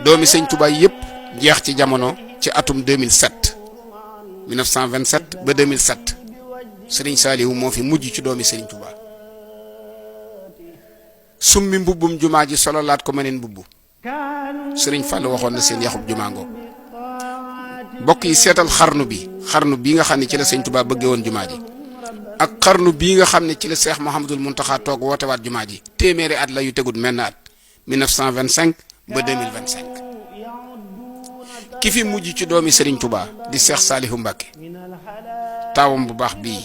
doomi sëñ Touba yëpp jeex ci jamono ci atum 2007 1927 ba 2007 Serigne Saliou moo fi mujj ci doomi Serigne Touba summi mbubbum jumaa ji sololaat ko meneen mbubb Serigne Fall waxoon na seen yaxub jumaa ngoog mbokk yi seetal xarnu bi nga xam ne ci la Serigne Touba bëggee woon jumaa ji ak xarnu bii nga xam ne ci la Cheikh Mouhamadoul Mountakha toog woote waat jumaa ji téeméeri at la yu tegut menn at 1925 ba 2025 ki fi mujj ci doomi Serigne Touba di Cheikh Saliou Mbacké taawam bu baax bii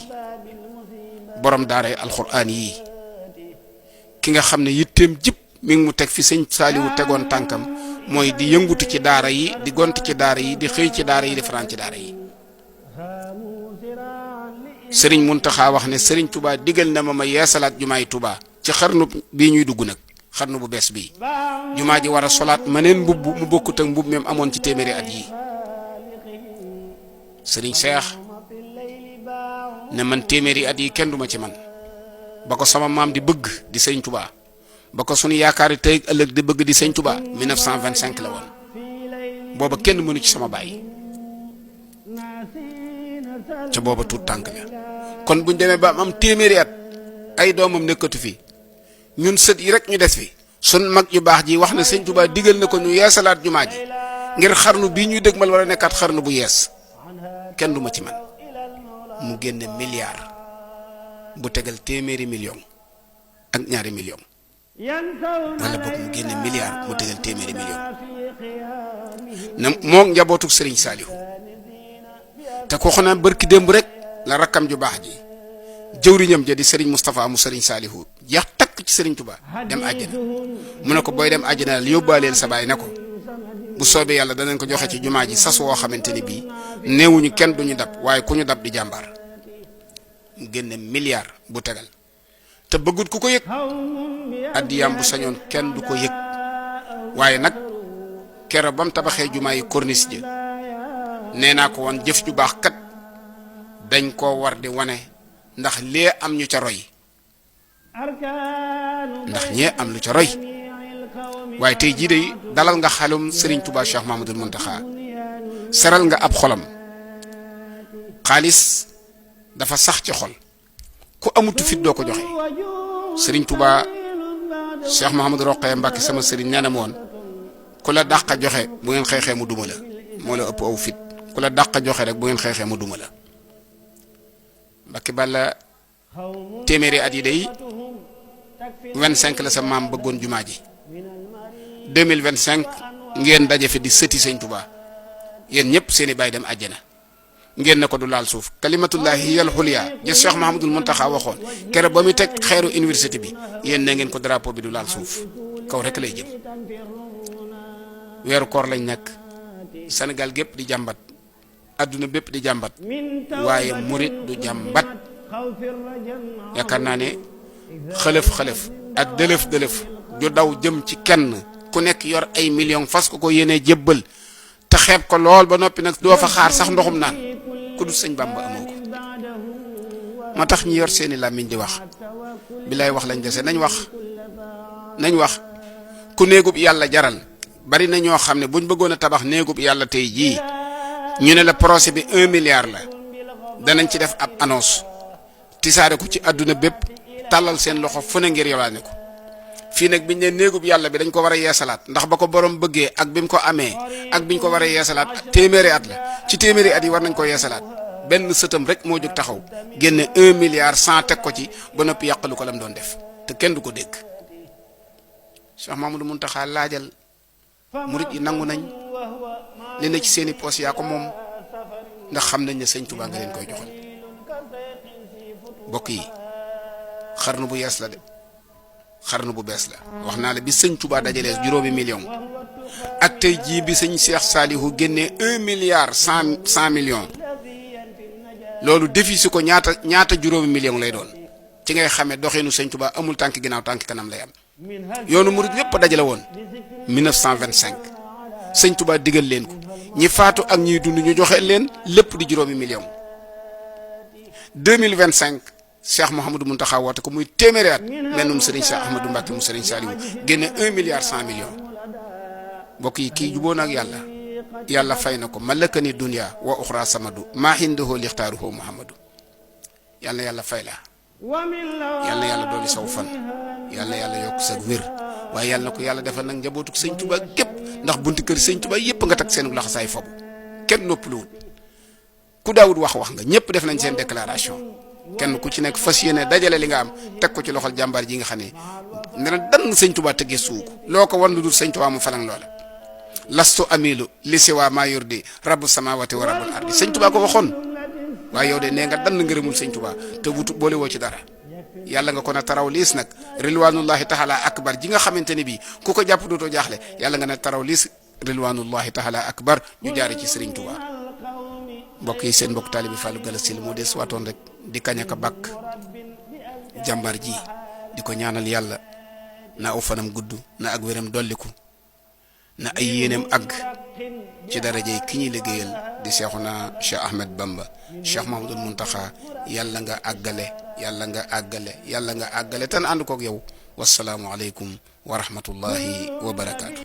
borom daaray alxuraan yii ki nga xam ne yitteem jëpp mi ngi mu teg fi sëñ Saliou tegoon tànkam mooy di yëngutu ci daara yi di gont ci daara yi di xëy ci daara yi di fanaan ci daara yi Serigne Mountakha wax ne Serigne Touba digal na ma yeesalaat jumaay Touba ci xarnu bii ñuy dugg nag xarnu bu bees bii jumaa ji war a solaat maneen mbubb mu bokkut ak mbubb même amoon ci téeméeri at yii Serigne Cheikh ne man téeméeri at yi kenn duma ci man ba ko sama maam di bëgg di Serigne Touba ba ko sunu yaakaari tey ëllëg di bëgg di Serigne Touba 1925 la woon booba kenn mënu ci sama baay ca booba tuut tànk la kon buñ demee ba am téeméeri at ay doomam nekkatu fi ñun sët yi rek ñu des fi sun mag yu baax ji wax na Serigne Touba digal na ko ñu yeesalaat jumaa ji ngir xarnu bii ñuy dëgmal war a nekkaat xarnu bu yees kenn duma ci man mu génne milliard bu tegal téeméeri million ak ñaari million wala boog mu génne milliard mu tegal téeméeri million na moo njabootu Serigne Saliou te ko xanaa barki démb rek la rakkam ju baax ji jëwriñam ja di Serigne Moustapha mu Serigne Saliou jeex takk ci Serigne Touba dem àjjana mu ne ko booy dem àjjana la yóbbaaleel sa baay ne ko bu soobee yàlla danañ ko joxe ci jumaa ji sas woo xamante ni bii néewuñu kenn duñu dab waaye ku ñu dab di jàmbaar mu génne milliard bu tegal te bëggut ku ko yëg addiyam bu sañoon kenn du ko yëg waaye nag keroog ba mu tabaxee jumaa yi corniche ji nee naa ko woon jëf ju baax kat dañ koo war di wane ndax lee am ñu ca roy ndax ñee am lu ca roy waaye tey jii de dalal nga xalum Serigne Touba Cheikh Mouhamadoul Mountakha seral nga ab xolam xaalis dafa sax ci xol ku amutu fit doo ko joxe Serigne Touba Cheikh Mouhamadou Rokhaya Mbacké sama Serigne nee na ma woon ku la dàq joxe bu ngeen xeexee mu duma la moo la ëpp aw fit ku la dàq joxe rek bu ngeen xeexee mu duma la Mbacké Balla téeméeri at yi day 25 la sa maam bëggoon jumaa ji 2025 ngeen daje fi di sëti Sëñ Touba yéen ñëpp seeni baay dem àjjana ngeen ne ko du laal suuf kalimatullahi hiyal xulya ja Cheikh Mouhamadoul Mountakha waxoon keroog ba muy teg xeeru université bi yéen ne ngeen ko drapeau bi du laal suuf kaw rek lay jëm weeru koor lañ nekk Sénégal gépp di jàmbat adduna bépp di jàmbat waaye murit du jàmbat yaakaar naa ne xëlëf ak dëlëf ju daw jëm ci kenn ku nekk yor ay millions fas ko yéenee jébbal te xeeb ko lool ba noppi nag doo fa xaar sax ndoxum naan ku dul sëñ Bamba amoo ko moo tax ñi yor seeni làmmiñ di wax bilaay wax lañ dese nañ wax ku néegub yàlla jaral bari na ñoo xam ne buñ bëggoon a tabax néegub yàlla tey jii ñu ne la projet bi 1 milliard la danañ ci def ab annonce tisaare ko ci àdduna bépp tàllal seen loxo fu ne ngir yolaane ko fii nag biñ ne néegub yàlla bi dañ ko war a yeesalaat ndax ba ko borom bëggee ak bi mu ko amee ak biñ ko war a yeesalaat téeméeri at la ci téeméeri at yi war nañ ko yeesalaat benn sëtam rek moo jóg taxaw génne 1 milliard 100 teg ko ci ba noppi yàqalu ko lam doon def te kenn du ko dégg Cheikh Mouhamadoul Mountakha laajal murit yi nangu nañ li ne ci seeni poos yaa ko moom ndax xam nañ ne Sëñ Touba nga leen koy joxal bokk yi xarnu bu yees la de xarnu bu bees la wax naa la bi Sëñ Touba dajalee juróomi million ak tey jii bi sëñ Cheikh Saliou génnee 1 milliard 100 millions loolu defi si ko ñaata juróomi million lay doon ci ngay xamee doxeenu Sëñ Touba amul tànk ginnaaw tànk kanam lay am yoonu murid lépp dajale woon 1925 Sëñ Touba digal leen ko ñi faatu ak ñiy dund ñu joxe leen lépp di juróomi million 2025 Cheikh Mouhamadoul Mountakha woote ko muy téeméeri at mennum Serigne Cheikh Ahmadou Mbacké mu Serigne Saliou génne 1 milliard 100 millions mbokk yi kii jubóo na ak yàlla yàlla fay na ko malakani dunya wa uxra samadu maa hindahu lixtaaruhu muhammadu yàlla yàlla fay la yàlla yàlla dooli saw fan yàlla yàlla yokk sa wér waaye yàlla na ko yàlla defal nag njabootu sëñ Tuubaa gépp ndax bunti kër sëñ Tuubaa yëpp nga teg seen laxasaay fobu kenn noppaluwut ku daawut wax nga ñëpp def nañ seen déclaration kenn ku ci nekk fas yéene dajale li nga am teg ko ci loxol jàmbaar ji nga xam ne nee na dan sëñ Tuubaa tëggee suuku loo ko war lu dul sëñ Tuubaa mu falang loola lastu amilu li siwa maa yurdi rabbu samawati wa rabbul ardi sëñ Tuubaa ko waxoon waaye yow de nee nga dann ngërëmul sëñ Tuubaa te wutu boole woo ci dara yàlla nga ko na taraw liis nag rilwanullahi taala akbar ji nga xamante ne bii ku ko jàpp dootoo jaaxle yàlla nga ne taraw liis rilwanullahi taala akbar ñu jaare ci sëriñ Tuubaa mbokk yi seen mbokk taalibi Fallou Galass Syll moo des waatoon rek di kañ ak a bàkk jàmbar ji di ko ñaanal yàlla na aw fanam gudd na ak wéram dolliku na ay yéeneem àgg ci darajey ki ñuy liggéeyal di Seexuna Cheikh Ahmed Bamba Cheikh Mahmadul Muntaxa yàlla nga àggale yàlla nga àggale tan ànd koog yow wasalaamu aleykum wa rahmatullahi wa barakaatu.